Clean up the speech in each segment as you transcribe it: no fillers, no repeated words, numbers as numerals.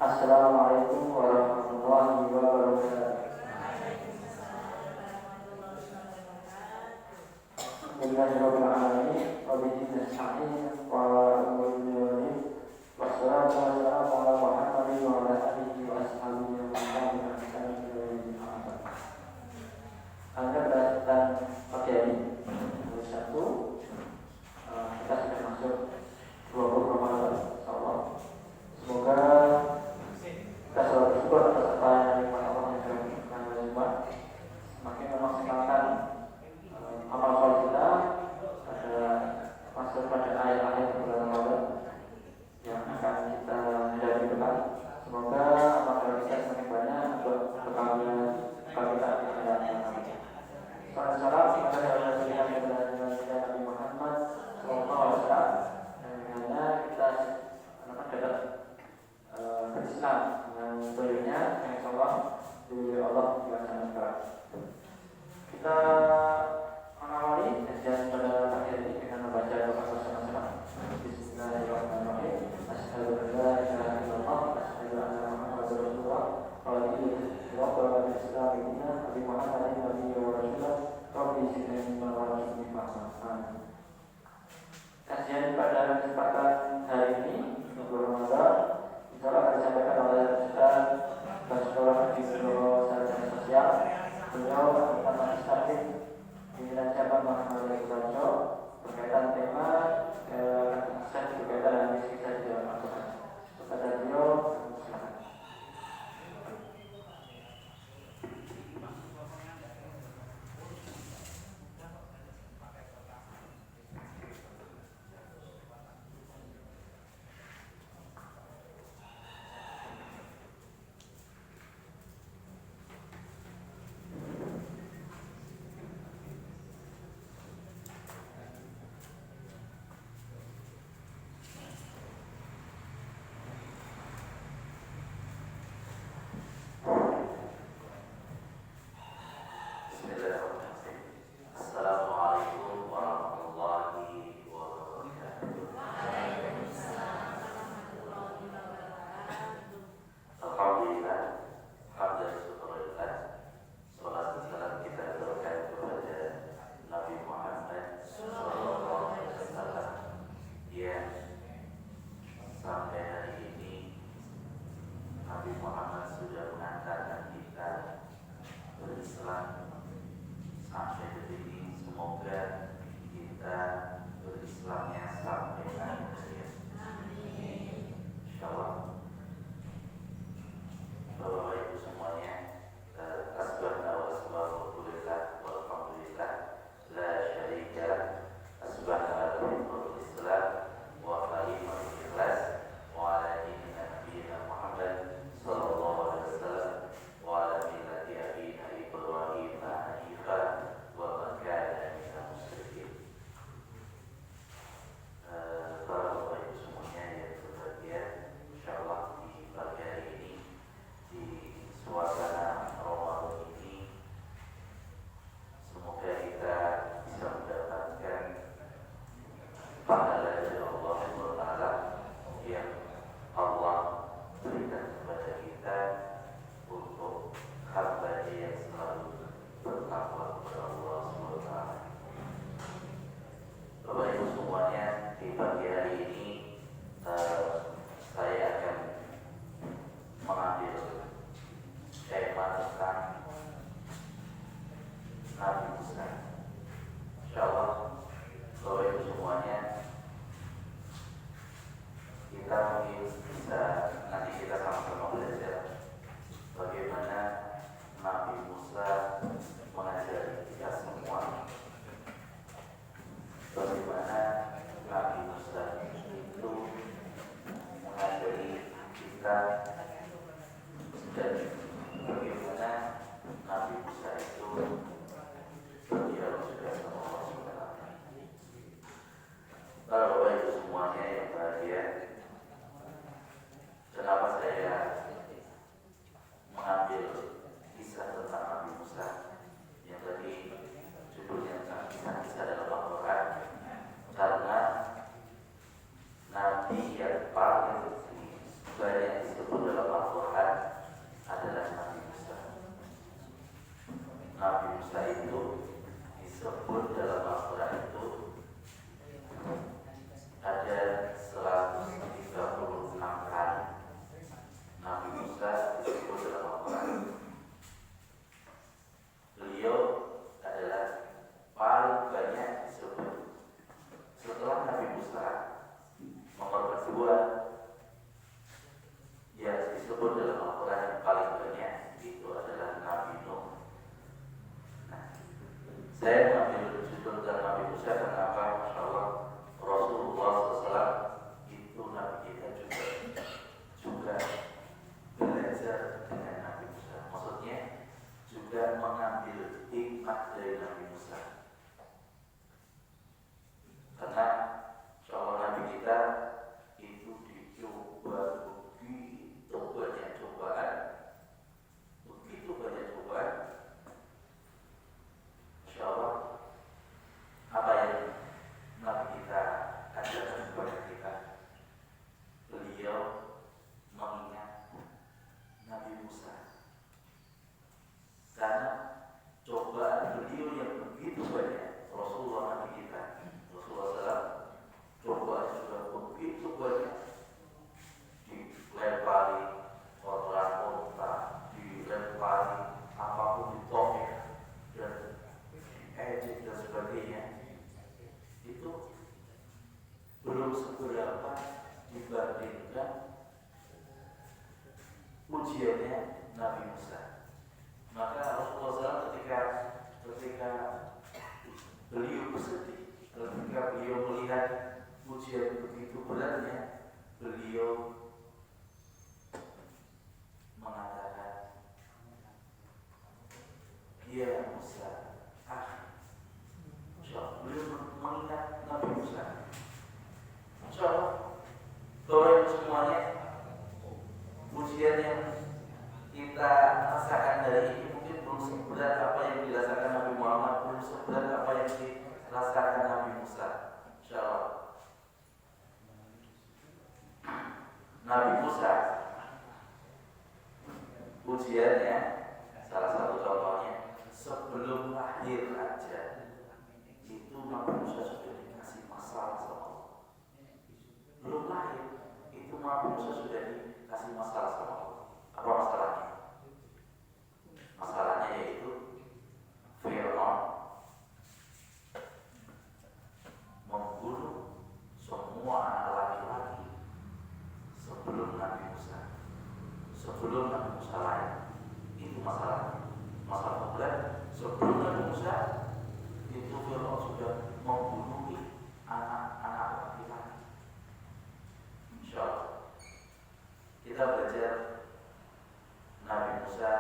Assalamualaikum warahmatullahi wabarakatuh. Bismillahirrahmanirrahim. Wa bihi nasta'in wa alhamdulillah. Wassalatu wassalamu ala Muhammadin wa ala alihi wa ashabihi wa man tabi'ahum. Anda berdasarkan materi nomor 1, kita sudah masuk 20 Ramadan, insyaallah. Semoga kita ujian begitu beratnya, beliau mengatakan, "Ya Musa, beliau mengingat Nabi Musa. Insya Allah, Bapak Ibu semuanya, ujian yang kita rasakan dari ini mungkin belum seberat apa yang dirasakan Nabi Muhammad, belum seberat apa yang dirasakan Nabi Musa. Insya Allah. Nabi Musa, ujiannya salah satu contohnya sebelum lahir aja itu Nabi Musa sudah dikasih masalah sama Allah. Belum lahir itu Nabi Musa sudah dikasih masalah sama Allah. Apa masalahnya? Masalahnya yaitu Fir'aun membunuh semua anak laki-laki sebelum Nabi Musa. Sebelum Nabi Musa lahir. Itu masalahnya. Masalah terberat. Sebelum Nabi Musa itu Fir'aun sudah membunuh anak-anak laki-laki. Insya Allah kita belajar Nabi Musa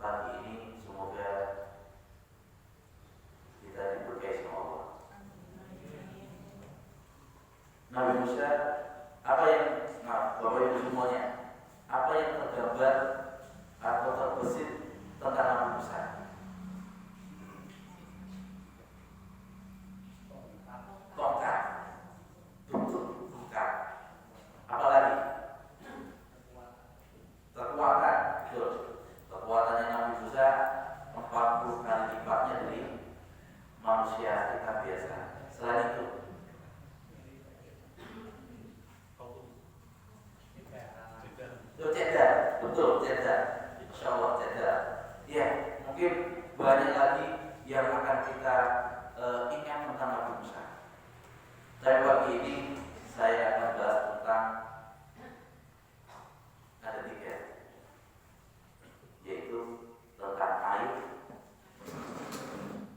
pagi ini, semoga kita diberkahi sama Allah. Nabi Musa, apa yang Bapak Ibu semuanya, apa yang tergambar atau terbesit tentang Nabi Musa? Tongkat, betul, tongkat. Apa lagi? Kekuatan, betul. Kekuatannya Nabi Musa 40 kali lipatnya dari manusia kita biasa. Selain itu, cedar, betul, cedar. Insya Allah cedar. Ya, mungkin banyak lagi yang akan kita ingat tentang Nabi Musa. Tapi pagi ini saya akan bahas tentang ada 3, yaitu tentang air.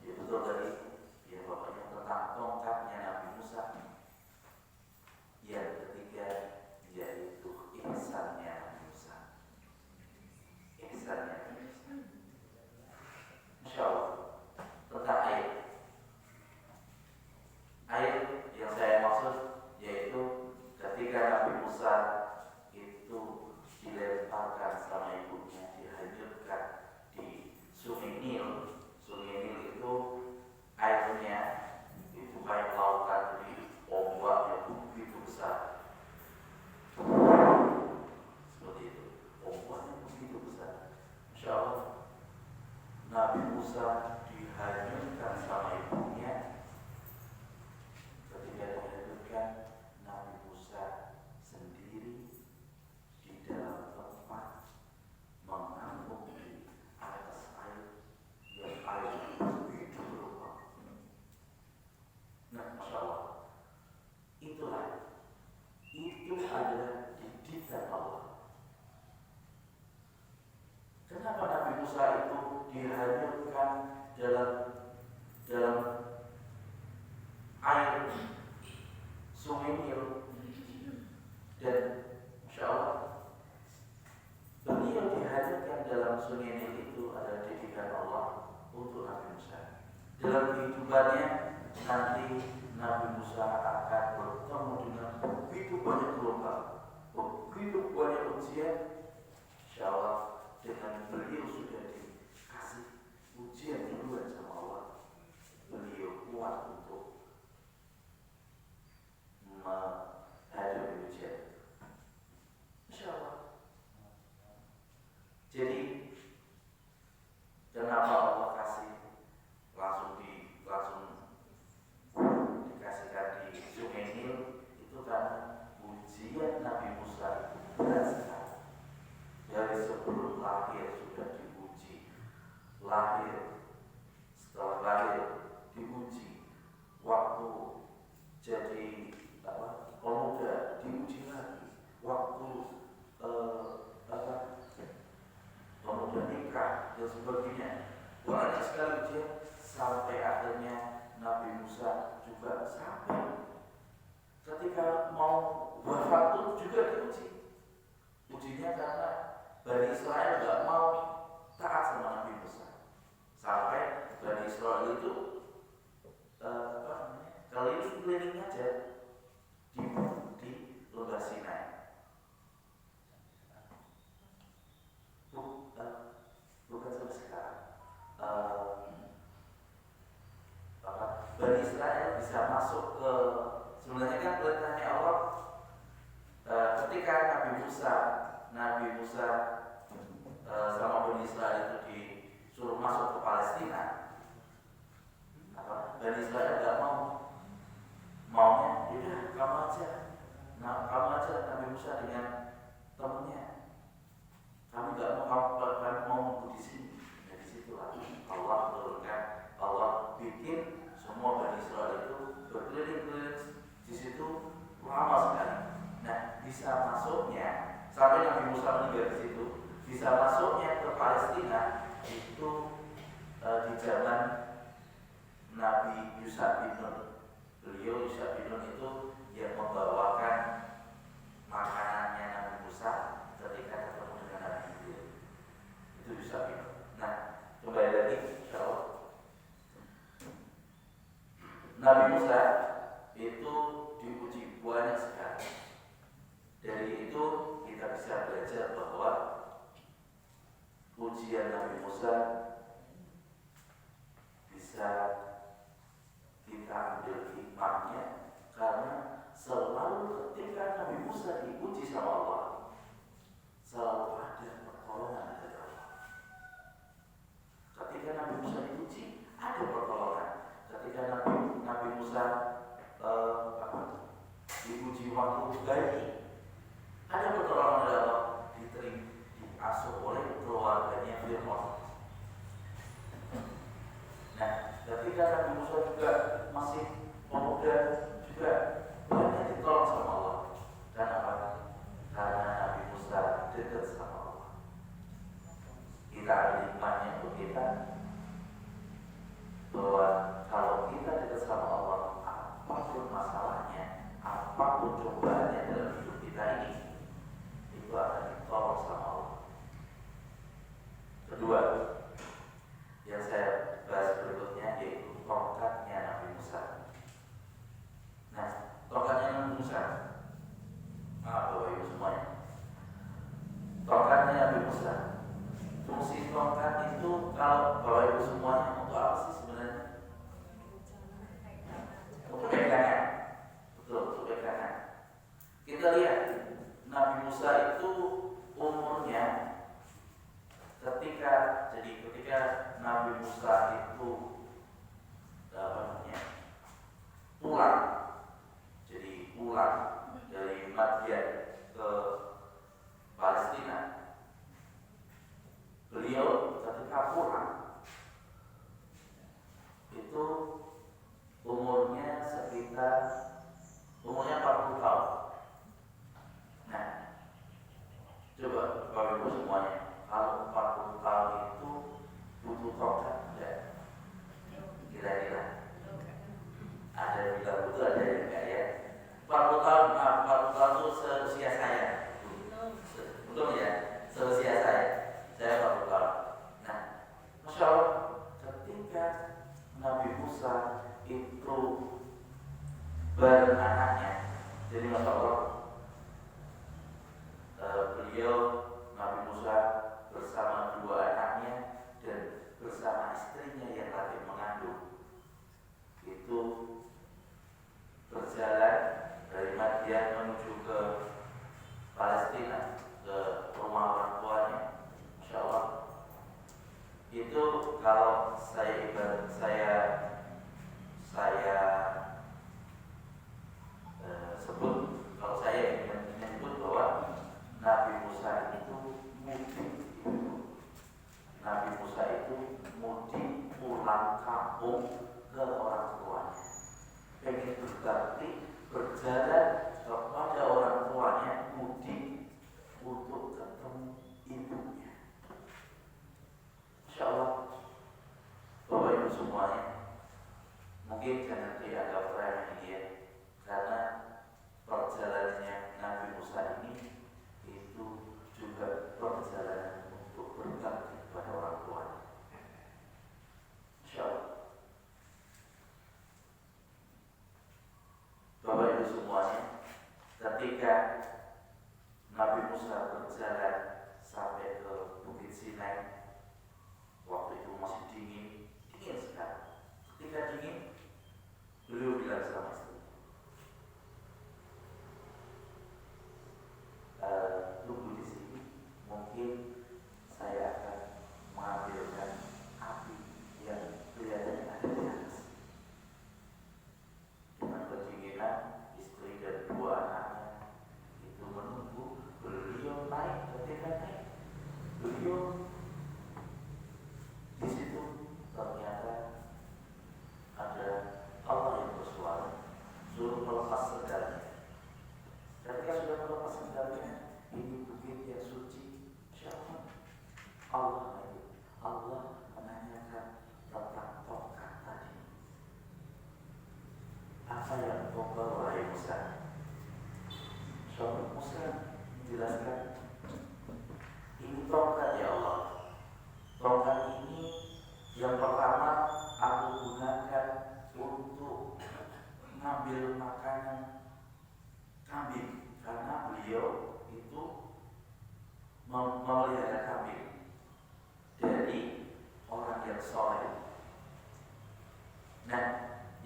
Ya betul tadi, ya pokoknya tentang tongkatnya Nabi Musa. Yang ketiga yaitu ihsannya Nabi Musa. Ihsannya Nabi Musa. Insya Allah tentang air. Air yang saya maksud yaitu ketika Nabi Musa itu dilemparkan sama ibunya, dihanyutkan di Sungai Nil. Sungai Nil itu airnya itu kayak lautan, di ombak yang begitu besar. Seperti itu, ombaknya begitu besar. Insya Allah Nabi Musa dihanyutkan sama ibunya. Ketika dihanyutkan, Nabi Musa sendiri di dalam tempat mengambung di atas air yang airnya begitu berubah. Nah, Masya Allah, itu adalah didikan Allah. Kenapa Nabi Musa itu dihanyutkan dalam air Sungai Nil, dan Masya Allah beliau dihanyutkan dalam Sungai Nil itu adalah didikan Allah untuk Nabi Musa. Dalam kehidupannya nanti Nabi Musa akan bertemu dengan begitu banyak gelombang, begitu banyak ujian. Insya Allah dengan beliau sudah dikasih ujian duluan sama Allah, beliau kuat untuk menghadapi ujian. Insya Allah. Jadi kenapa Allah kasih langsung dikasihkan di Sungai Nil itu karena ujian Nabi Musa itu berat sekali. Dari sebelum lahir sudah diuji, setelah lahir diuji, waktu jadi pemuda diuji lagi, waktu pemuda nikah dan sebagainya. Banyak sekali ujian sampai akhirnya Nabi Musa juga sampai ketika mau wafat pun juga diuji. Ujinya karena Bani Israel nggak mau taat sama Nabi Musa, sampai Bani Israel itu keliling aja di lembah Sinai. Bukan sampai sekarang. Bani Israel bisa masuk ke, sebenarnya kan perintahnya Allah ketika Nabi Musa sama Bani Israel itu disuruh masuk ke Palestina. Bani Israel nggak maunya yaudah kamu aja Nabi Musa dengan temennya, kami nggak mau, kami mau nunggu di sini. Dari situlah Allah bikin semua Bani Israel itu berkeliling-keliling di situ lama sekali. Nah, bisa masuknya sampai Nabi Musa meninggal di situ, bisa masuknya ke Palestina itu di zaman Nabi Yusha bin Nun. Beliau Yusha bin Nun itu yang membawakan makanannya Nabi Musa ketika ketemu dengan Nabi Khidir. Itu Yusha bin Nun. Nah, kembali lagi insyaallah. Nabi Musa itu diuji banyak sekali. Dari itu kita bisa belajar bahwa ujian Nabi Musa bisa kita ambil hikmahnya, karena selalu ketika Nabi Musa diuji sama Allah, selalu ada pertolongan dari Allah. Ketika Nabi Musa diuji, ada pertolongan. Ketika Nabi Musa diuji waktu bayi, ada pertolongan dari Allah, diasuh oleh keluarganya Fir'aun. Nah, ketika Nabi Musa juga masih pemuda juga banyak ditolong sama Allah. Kenapa? Karena Nabi Musa dekat sama Allah. Kita ada hikmahnya untuk kita bahwa kalau kita dekat sama Allah, apapun masalahnya, apapun cobaannya dalam hidup kita ini, itu akan ditolong sama Allah. Kedua, yang saya bahas berikutnya yaitu tongkatnya Nabi Musa. Nah, tongkatnya Nabi Musa, Bapak Ibu semuanya, tongkatnya Nabi Musa, fungsi tongkat itu kalau Bapak Ibu semuanya untuk apa sih sebenarnya? Untuk pegangan. Betul, untuk pegangan. Kita lihat Nabi Musa itu umurnya ketika Nabi Musa itu pulang dari Madian ke Palestina, beliau ketika pulang itu umurnya 40 tahun. Nah, coba Bapak Ibu semuanya, kalau 40 tahun itu butuh tongkat enggak? Kira-kira ada yang bilang butuh, ada yang enggak ya? 40 tahun itu seusia saya. Belum ya? Seusia saya 40 tahun. Nah, Masya Allah, ketika Nabi Musa itu bareng anaknya, jadi Masya Allah, beliau Nabi Musa bersama dua anaknya dan bersama istrinya yang lagi mengandung itu berjalan dari Madian menuju ke Palestina, ke rumah orang tuanya. Masya Allah, itu kalau saya sebut, kalau saya ingin menyebut bahwa Nabi Musa itu mudik. Nabi Musa itu mudik pulang kampung ke orang tuanya, pengen berbakti, berjalan kepada orang tuanya, mudik untuk ketemu ibunya. Insya Allah, Bapak Ibu semuanya, mungkin jangan dianggap remeh ini ya, karena apa yang kau bawa, wahai Musa? Soal Musa menjelaskan, ini tongkat ya Allah. Tongkat ini yang pertama aku gunakan untuk ngambil makanan kambing, karena beliau itu memelihara kambing dari orang yang soleh. Nah,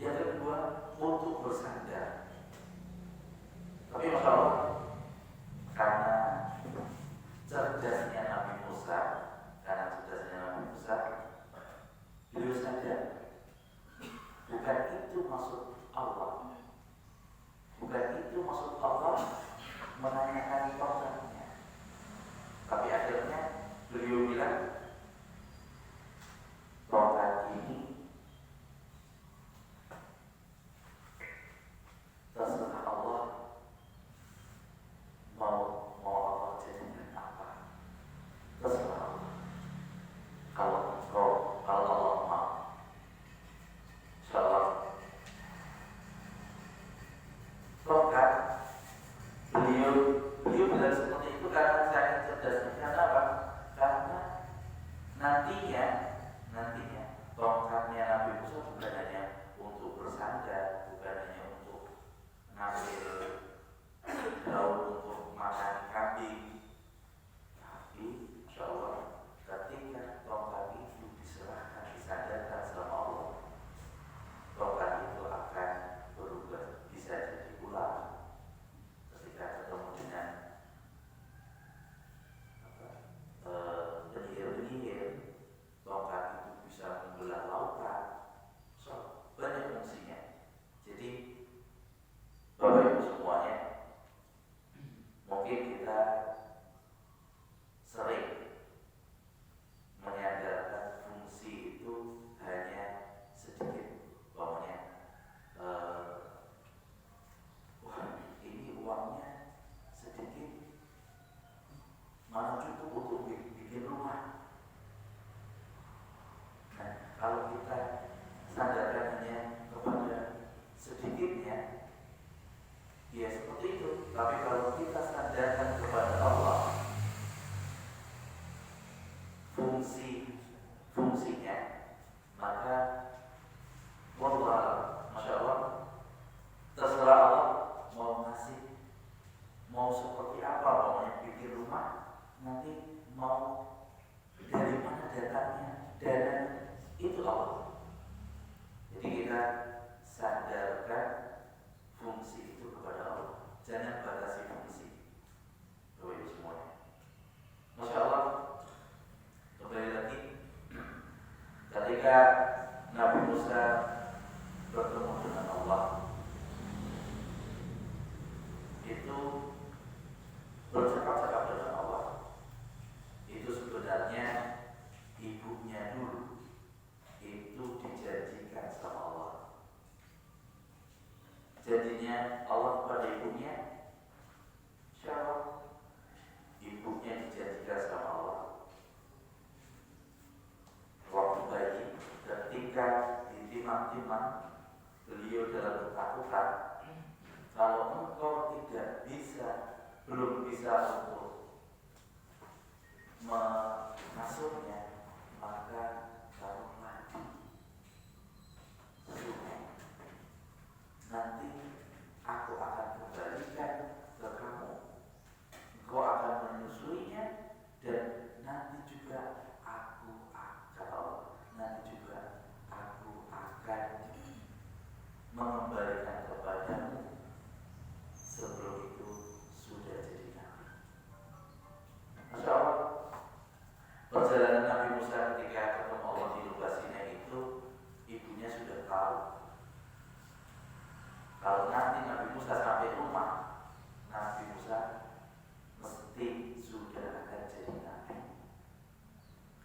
yang kedua untuk bersandar. Tapi Masya Allah, karena cerdasnya Nabi Musa, beliau sadar bukan itu maksud Allah, bukan itu maksud Allah menanyakan tongkatnya. Tapi akhirnya beliau bilang, tongkat ini terserah Allah, mau Allah jadikan apa, terserah Allah. Kalau Allah mau, insyaallah. Tongkat beliau bilang seperti itu karena saya cerdas. Karena apa? Karena nantinya tongkatnya Nabi Musa bukan hanya untuk bersandar, bukan hanya untuk ngambil daun untuk makan kambing, tapi insyaallah ketika tongkat itu diserahkan, disandarkan sama Allah, tongkat itu akan berubah, bisa jadi ular. Ketika ketemu dengan penyihir, tongkat itu bisa membelah lautan. So, banyak fungsinya. Jadi Bapak Ibu semuanya, mungkin kita sering menyandarkan fungsi itu hanya sedikit. Pokoknya wah, ini uangnya sedikit, mana cukup untuk bikin rumah. Nah, kalau kita sandarkan hanya kepada sedikitnya, ya seperti itu. Tapi kalau kita sandarkan kepada Allah, fungsinya, maka wallah, Masya Allah, terserah Allah mau ngasih, mau seperti apa, pokoknya bikin rumah, nanti mau dari mana datangnya, dana itu Allah. Jadi kita sadarkan fungsi itu kepada Allah, jangan batasi fungsi. Bapak Ibu semuanya, Masya Allah, kembali lagi ketika Nabi Musa bertemu dengan Allah, itu bercakap-cakap dengan Allah, itu sebenarnya ibunya dulu itu dijanjikan sama Allah. Janjinya Allah kepada ibunya, insyaallah ibunya dijanjikan sama Allah. Waktu bayi, ketika ditimang-timang, beliau dalam ketakutan, kalau engkau belum bisa untuk mengasuhnya, maka taruhlah di sungai. Nanti aku akan kembalikan ke kamu, engkau akan menyusuinya, dan nanti juga aku akan mengembalikan kepadamu sebelum itu sudah jadi nabi. Masya Allah, perjalanan Nabi Musa ketika ketemu Allah di Lubas Sinai itu, ibunya sudah tahu kalau nanti Nabi Musa sampai rumah, Nabi Musa mesti sudah akan jadi nabi,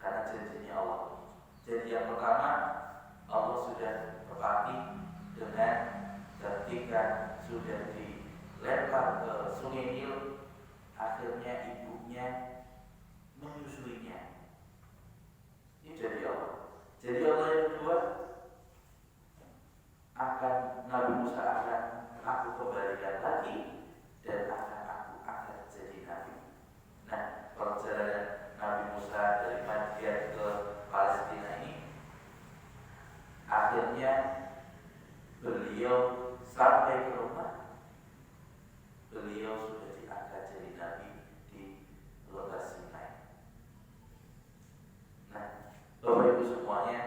karena janjinya Allah. Jadi yang pertama, Allah sudah tepati dengan ketika sudah dilempar ke Sungai Nil, akhirnya ibunya menyusuinya. Ini jadi Allah. Jadi Allah yang kedua, Nabi Musa akan aku kembalikan lagi dan aku akan jadi nabi. Nah, perjalanan Nabi Musa dari Madian ke Palestina ini akhirnya beliau sampai ke rumah, beliau sudah diangkat jadi nabi di lokasi Sinai. Nah, Bapak Ibu semuanya,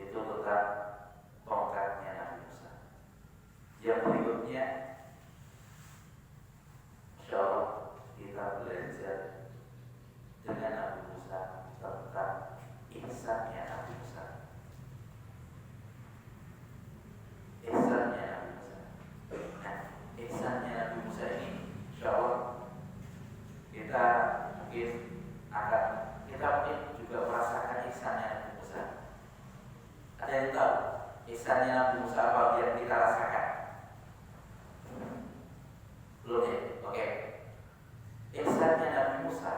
itu tentang tongkatnya Nabi Musa. Yang berikutnya, insya Allah kita belajar dengan Nabi Musa tentang ihsannya Nabi Musa. Ihsannya Nabi Musa. Nah, ihsannya Nabi Musa ini, insya Allah kita mungkin juga merasakan ihsannya Nabi Musa. Ada yang tahu ihsannya Nabi Musa apa yang kita rasakan? Belum ya? Oke. Ihsannya Nabi Musa,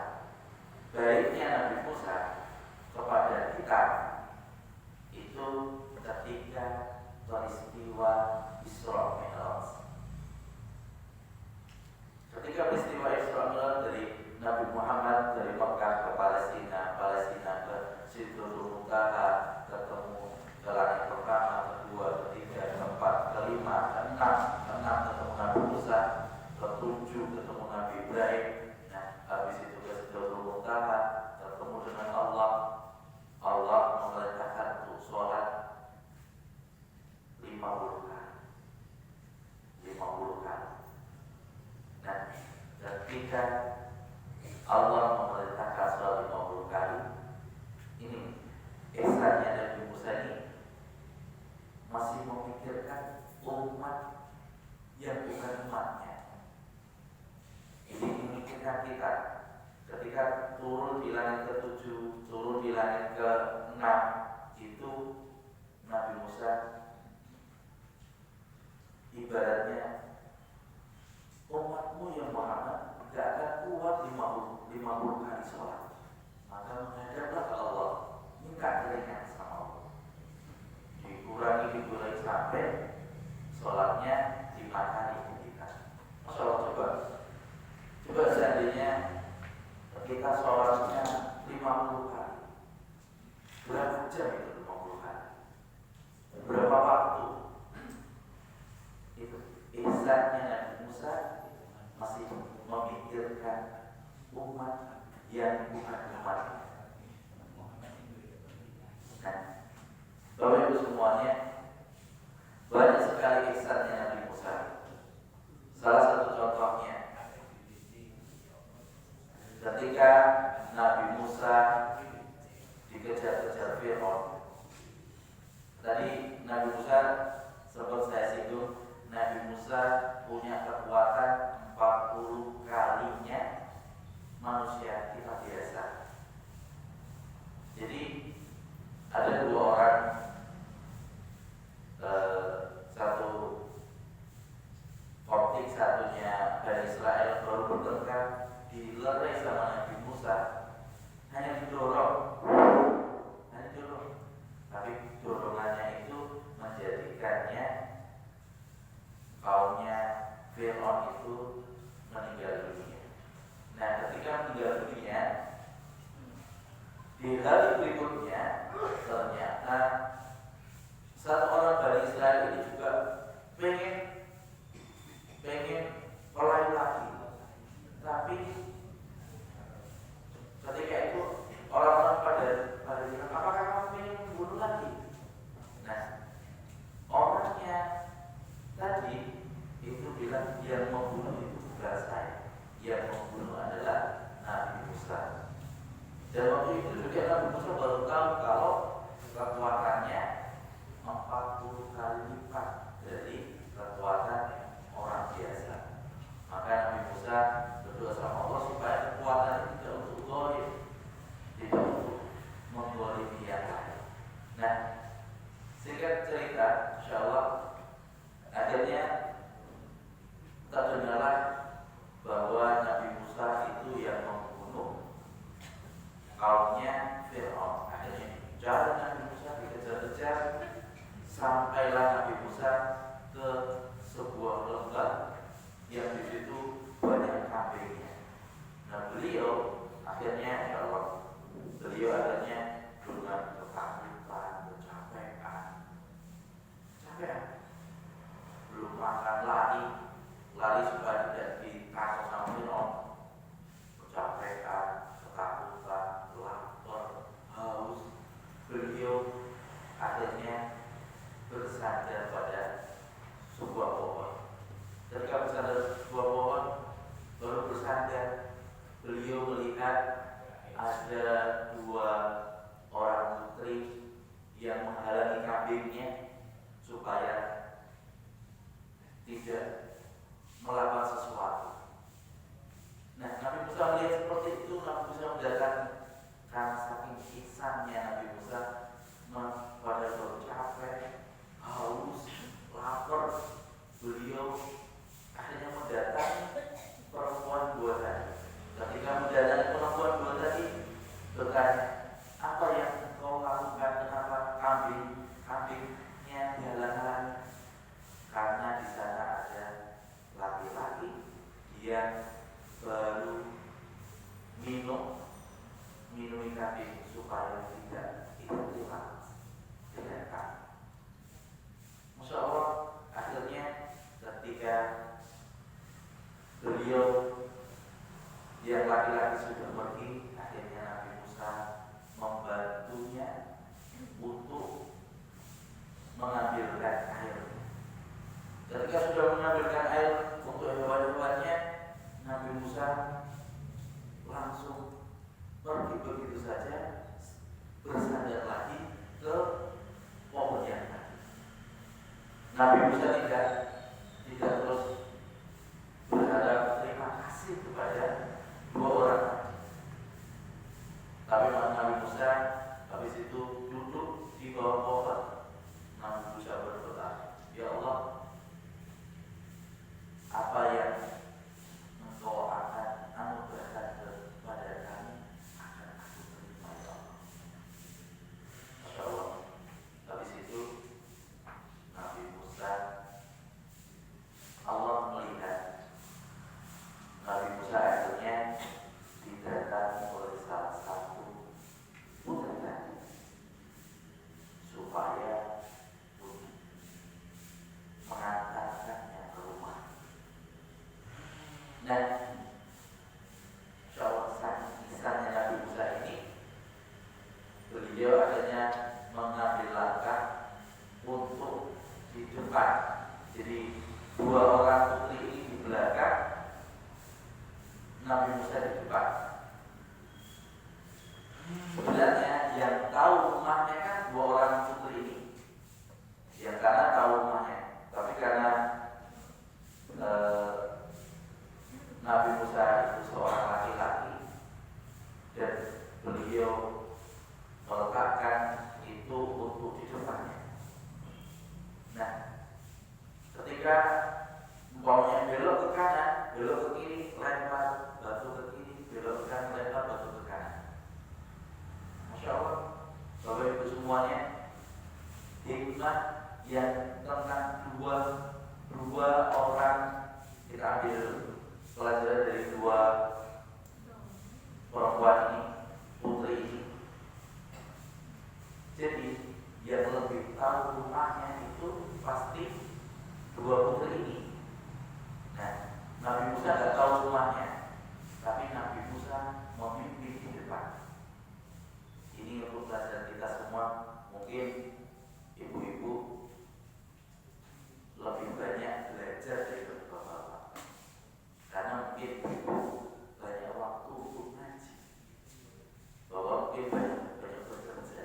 baiknya Nabi Musa kepada kita itu ketika peristiwa Isra Mi'raj. Ketika peristiwa Isra Mi'raj dari Nabi Muhammad dari Mekah ke Palestina, Palestina ke Sidratul Muntaha, ketemu ke langit pertama, kedua, ketiga, keempat, kelima, keenam ketemu Nabi Musa, ketujuh ketemu Nabi Ibrahim. Nah, habis itu ke Sidratul Muntaha, ketemu dengan Allah. Allah memerintahkan untuk sholat 50 kali. 50 kali. Nah, ketika Allah memerintahkan sholat 50 kali, ini ihsannya Nabi Musa ini masih memikirkan umat yang bukan umatnya. Ini memikirkan kita. Ketika turun di langit ke-7, turun di langit ke-6, itu Nabi Musa ibaratnya umatmu yang Muhammad gak akan kuat 50 kali sholat, maka menghadaplah ke Allah, minta keringan sama Allah, dikurangi sampai sholatnya 5 kali kita. Masya Allah, coba seandainya kita sholatnya 50 kali, berapa jam itu 50 kali? Berapa waktu? Itu ihsannya Nabi Musa masih memikirkan umat yang bukan umat. Nah, Bapak Ibu semuanya, banyak sekali ihsannya Nabi Musa. Salah satu contohnya, ketika Nabi Musa dikejar-kejar Fir'aun. Tadi Nabi Musa sempat saya singgung, Nabi Musa punya kekuatan 40 kalinya manusia kita biasa. kali supaya tidak dikasih sampai kecapean, ketakutan, lapar, haus. Beliau akhirnya bersandar pada sebuah pohon. Ketika bersandar sebuah pohon, baru bersandar, beliau melihat ada dua orang putri yang menghalangi kambingnya supaya tidak melakukan sesuatu. Nah, Nabi Musa melihat seperti itu, Nabi Musa mendatangi karena saking ihsannya Nabi Musa pada baru capek, haus, lapar, beliau akhirnya mendatangi perempuan dua tadi. Ketika mendatangi perempuan dua tadi, bertanya, apa yang kau lakukan? Kenapa kambingnya dihalang-halangi? Karena di sana ada laki-laki yang baru minum kambing supaya tidak hilang dengan kambing. Masya Allah, akhirnya ketika beliau yang laki-laki sudah pergi, akhirnya Nabi Musa membantunya untuk mengambilkan air. Ketika sudah mengambilkan air untuk hewan-hewannya, Nabi Musa langsung pergi begitu saja, bersandar lagi ke pohon yang tadi. Nabi Musa tidak terus berharap terima kasih kepada dua orang, tapi Nabi Musa habis itu duduk di bawah pohon. Nabi Musa berdoa, ya Allah, apa yang Engkau akan anugerahkan kepada kami akan aku terima, ya Allah. Masya Allah. Habis itu Nabi Musa, Allah melihat Nabi Musa akhirnya didatangi oleh salah satu putranya supaya mengantarkannya ke rumah. Dan kisahnya Nabi Musa ini, beliau akhirnya mengambil langkah untuk di depan. Jadi dua orang putri ini di belakang, Nabi Musa di depan. Sebenarnya yang tahu rumahnya kan dua orang putri ini, yang karena tahu rumahnya. Tapi karena Nabi Musa itu seorang laki-laki dan beliau meletakkan itu untuk di depannya. Nah, ketika umpamanya belok ke kanan, belok ke kiri, lempar batu ke kiri, belok ke kanan, lempar batu ke kanan. Masya Allah, Bapak Ibu semuanya, hikmah yang tentang dua orang, kita ambil pelajaran dari dua perempuan ini, putri ini. Jadi yang lebih tahu rumahnya itu pasti dua putri ini. Nah, Nabi Musa tidak tahu rumahnya, tapi Nabi Musa memimpin di depan. Ini untuk pelajaran kita semua. Mungkin ibu-ibu lebih banyak belajar dari bapak-bapak, karena mungkin ibu banyak waktu untuk ngaji, bapak mungkin banyak bekerja.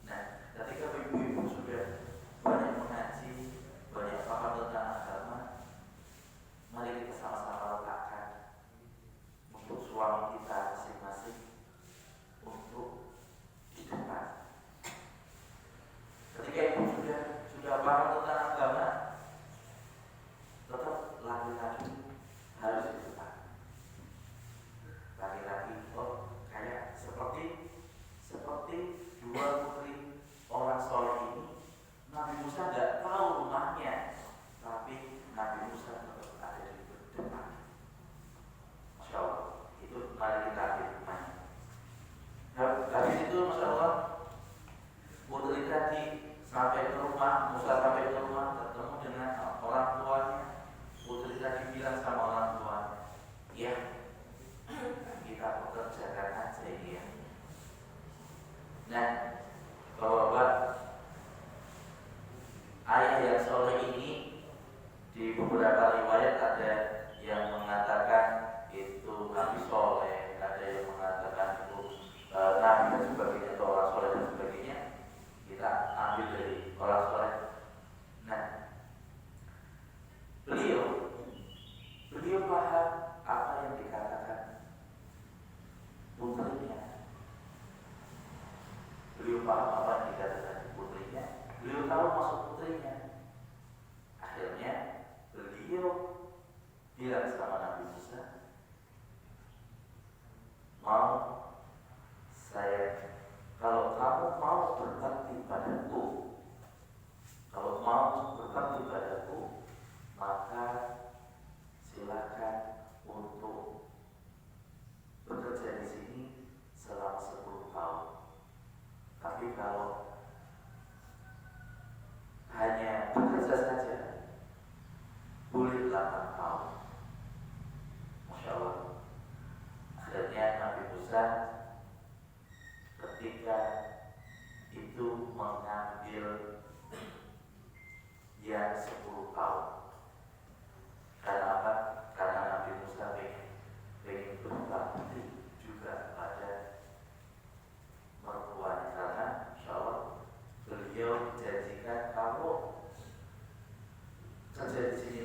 Nah, ketika ibu-ibu sudah banyak mengaji, banyak paham tentang agama, mari kita sama-sama letakkan untuk suami kita masing-masing untuk di depan.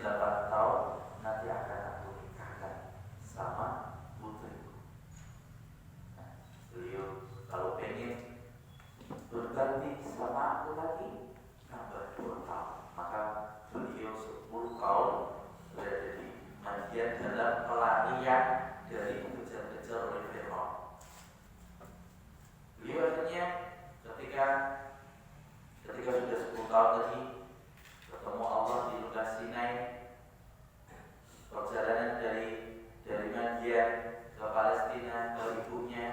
8 tahun nanti akan aku nikahkan sama putriku. Nah, beliau kalau pengen berbakti sama aku lagi tambah 2 tahun, maka beliau 10 tahun berada di Madian dalam pelarian dari dikejar-kejar oleh Fir'aun. Beliau akhirnya ketika sudah 10 tahun lagi ketemu Allah di Lukas Sinai, perjalanan dari Madian ke Palestina ke ibunya,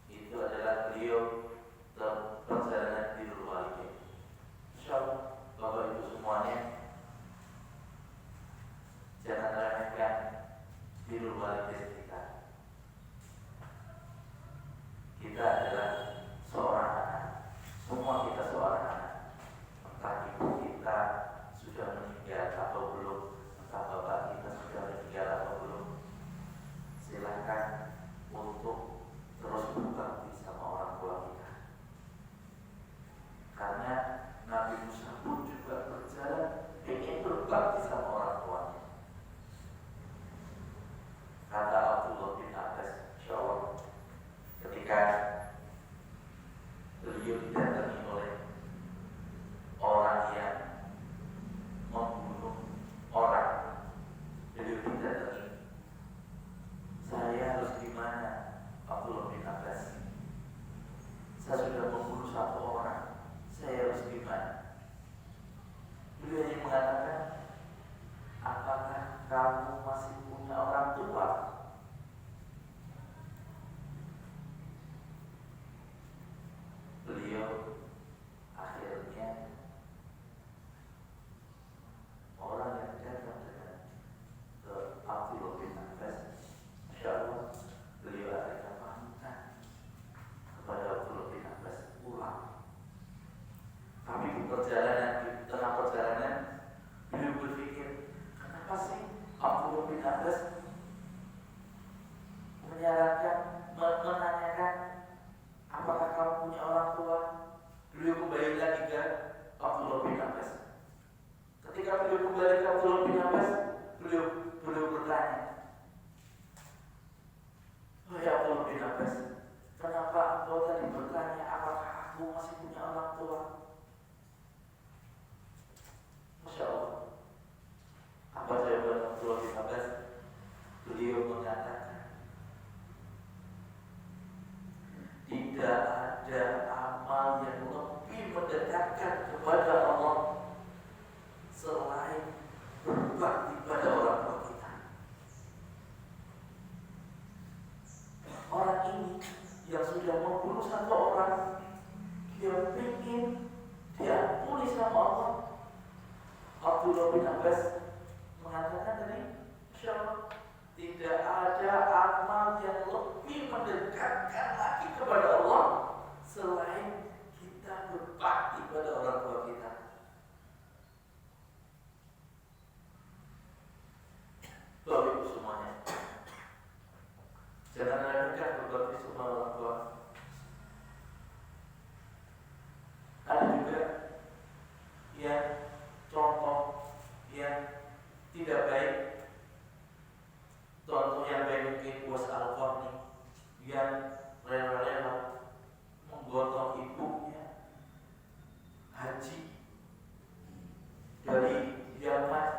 itu adalah beliau perjalanan di Walidain. Insyaallah Bapak Ibu semuanya, jangan remehkan birrul walidain kita. Kita adalah seorang anak, semua kita seorang anak. Entah ibu kita sudah meninggal atau belum, entah bapak kita sudah meninggal atau belum, silakan untuk terus berbakti sama orang tua kita. Karena Nabi Musa pun juga berjalan ingin berbakti sama orang tuanya. Kata Abdullah bin Abbas, insyaallah, ketika beliau didatangi oleh orang yang membunuh orang, beliau didatangi, saya harus gimana? Abdullah bin Abbas, saya sudah membunuh 1 orang, saya harus gimana? Beliau hanya mengatakan, apakah kamu masih punya orang tua? Beliau akhirnya orang yang datang dengan ke Abdullah bin Abbas, insyaallah beliau akhirnya pamitan kepada Abdullah bin Abbas pulang. Tapi di tengah perjalanan beliau berpikir, kenapa sih Abdullah bin Abbas menanyakan apakah kamu punya orang tua? Beliau kembali lagi ke Abdullah bin Abbas. Ketika beliau kembali ke Abdullah bin Abbas, beliau bertanya, wahai Abdullah bin Abbas, kenapa engkau tadi bertanya apakah aku masih punya orang tua? Masya Allah. Apa jawaban Abdullah bin Abbas? Beliau mengatakan, tidak ada amal yang lebih mendekatkan kepada Allah selain berbakti pada orang tua kita. Orang ini yang sudah membunuh 1 orang, dia ingin diampuni sama Allah. Abdullah bin Abbas mengatakan tadi, insyaallah tidak ada amal yang lebih mendekatkan lagi kepada Allah selain kita berbakti pada orang tua kita. Bapak Ibu semuanya, jangan remehkan berbakti sama orang tua. Ada juga yang contoh yang tidak baik. Contoh yang baik mungkin Uwais Al-Qarni yang rela-rela menggotong ibunya haji dari Yaman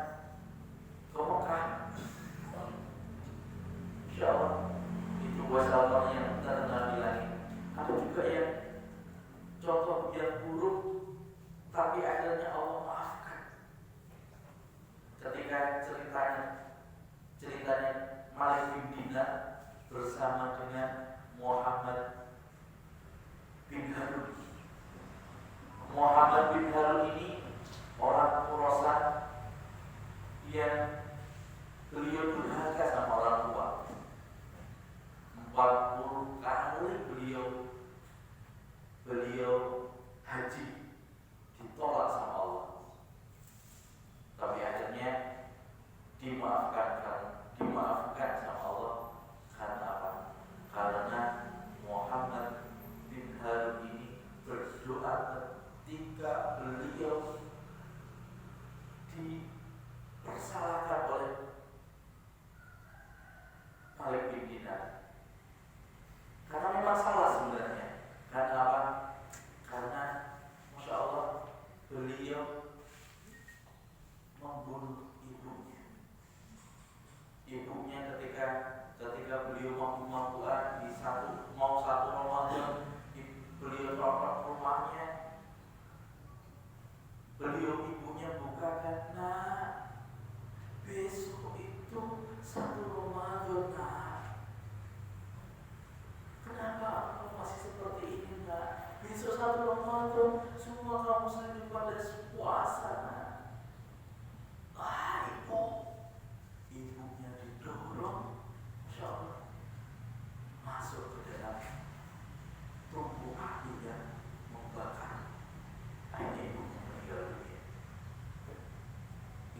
ke Mekah. Insyaallah itu Uwais Al-Qarni yang terkenal di langit. Ada juga yang contoh yang buruk tapi akhirnya Allah maafkan. Ketika ceritanya Malik bin Dinar bersama dengan Muhammad bin Harun. Muhammad bin Harun ini orang Khurasan yang beliau durhaka sama orang tua. 40 kali beliau haji ditolak sama Allah. Tapi akhirnya dimaafkan sama Allah. Karena apa? Karena Muhammad bin Harun ini berdoa ketika beliau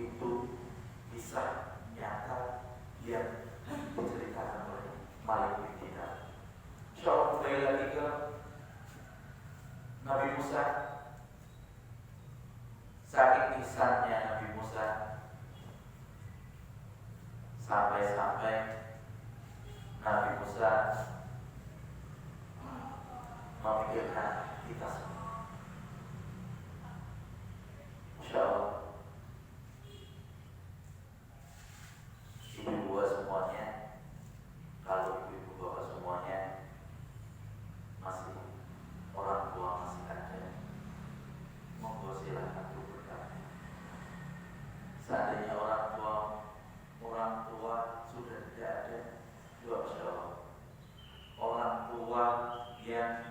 itu kisah nyata yang diceritakan oleh Malik bin Dinar. Insyaallah kembali lagi ke Nabi Musa. Saking ihsannya Nabi Musa sampai-sampai Nabi Musa memikirkan kita semua. Insyaallah ibu bapak semuanya, kalau ibu bapak semuanya masih orang tua masih ada, monggo silahkan berkata. Seandainya orang tua sudah tidak ada, juga Masya Allah. Orang tua yang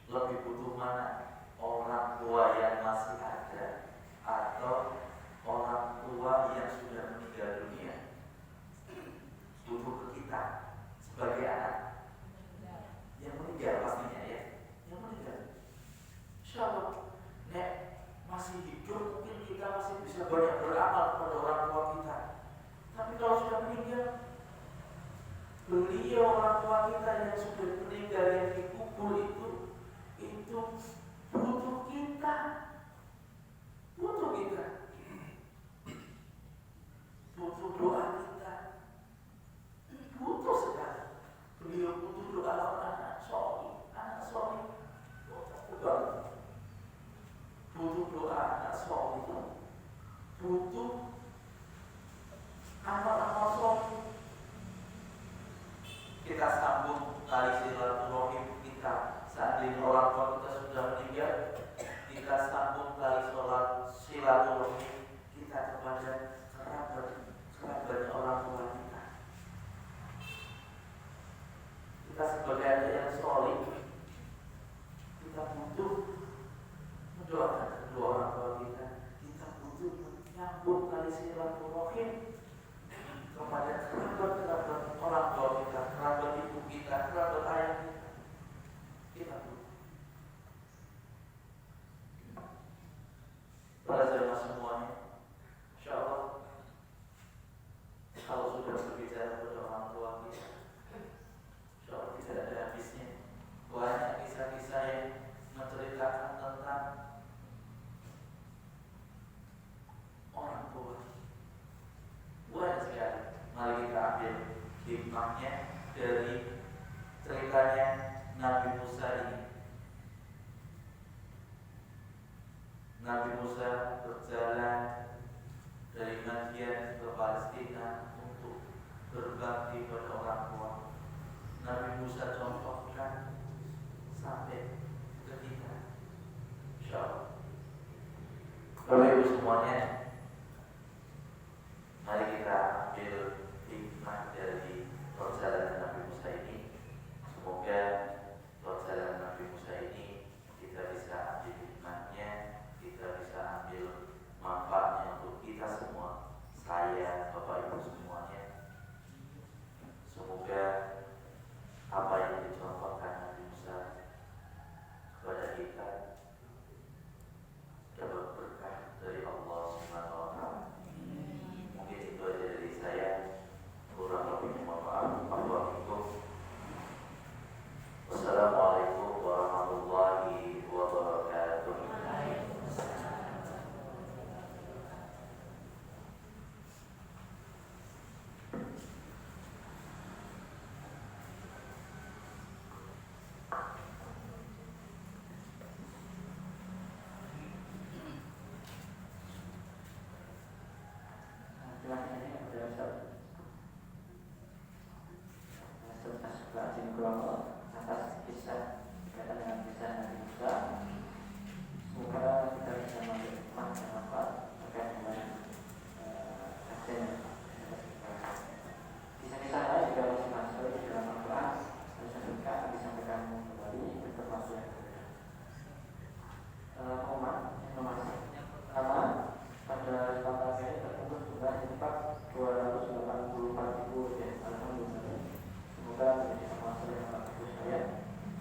lebih butuh mana? Orang tua yang masih ada atau orang tua yang sudah meninggal dunia? Butuh ke kita sebagai anak yang meninggal pastinya ya, yang meninggal. Insya Allah, nek masih hidup mungkin kita masih bisa banyak beramal kepada orang tua kita. Tapi kalau sudah meninggal, beliau orang tua kita yang sudah meninggal yang dikubur itu butuh kita, butuh doa kita, butuh sekali. Beliau butuh doa anak soleh, butuh doa anak soleh, butuh amal-amal soleh. Kita sambung tali silaturahim kita. Seandainya orang tua kita sudah meninggal, kita sambung tali silaturahim kita kepada kerabat orang tua kita. Kita sebagai anak yang soleh, kita butuh mendoakan kedua orang tua kita. Kita butuh menyambung tali silaturahim kepada kerabat orang tua kita, kerabat ibu kita, kerabat ayah kita. Kita butuh. Para jemaah semuanya, insya Allah, kalau sudah berbicara kepada orang tua kita, insya Allah tidak ada habisnya. Banyak kisah-kisah yang menceritakan tentang orang tua. Banyak sekali. Mari kita ambil hikmahnya dari ceritanya Nabi Musa ini. Nabi Musa berjalan dari Madian ke Palestina untuk berbakti pada orang tua. Nabi Musa contohkan sampai ke kita. Insyaallah. Bapak Ibu semuanya, mari kita ambil hikmah dari perjalanan Nabi Musa ini. Semoga perjalanan Nabi Musa ini kita bisa ambil hikmahnya, kita bisa ambil manfaatnya untuk kita semua. Saya, Bapak Ibu semuanya, semoga apa yang dicontohkan Nabi Musa kepada kita dapat berkah dari Allah Subhanahu wa Ta'ala. Mungkin itu aja dari saya. Kurang lebihnya mohon maaf. Wassalamualaikum warahmatullahi wabarakatuh. Atas kisah berkaitan dengan kisah Nabi Musa, semoga kita bisa mengambil hikmah dan manfaat terkait dengan hasilnya. Kisah-kisah lain juga masih masuk di dalam Al-Quran. Saya disampaikan kembali termasuk yang berbeda. Pengumuman informasi pertama, pada kesempatan ini terkumpul jumlah infak 284.000 rupiah. Alhamdulillah. Semoga menjadi termasuk yang bagus saya.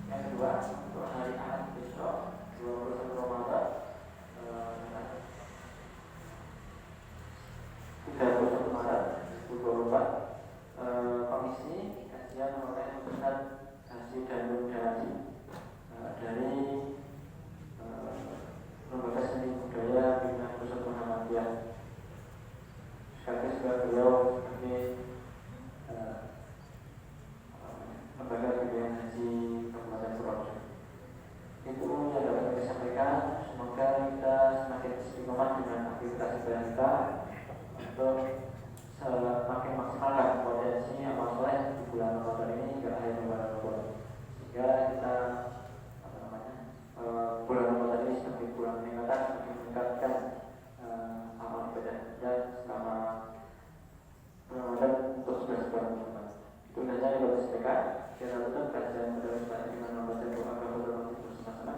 Yang kedua, untuk hari Ahad besok 21 Ramadan Bapak pengisi kajian oleh Ustaz Haji dan Haji dari Lembaga Seni Budaya Bina Pusat Muhammadiyah. Sekaligus juga beliau sebagai Lembaga Bimbingan Haji Kabupaten Purworejo. Itu yang dapat kami sampaikan. Semoga kita semakin istiqomah dengan aktivitas ibadah kita untuk semakin maksimalkan potensi amal soleh di bulan Ramadan ini hingga akhir bulan Ramadan, sehingga kita bulan Ramadan ini sebagai bulan peningkatan, semakin meningkatkan amal ibadah kita selama Ramadan untuk 11 bulan Ramadan. Itu saja yang dapat disampaikan. Kita tutup kajian pada kesempatan di mana membaca doa kepada Allah bersama-sama.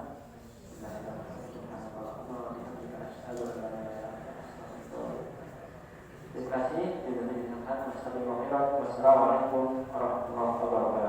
Terima kasih. Wassalamualaikum warahmatullahi wabarakatuh.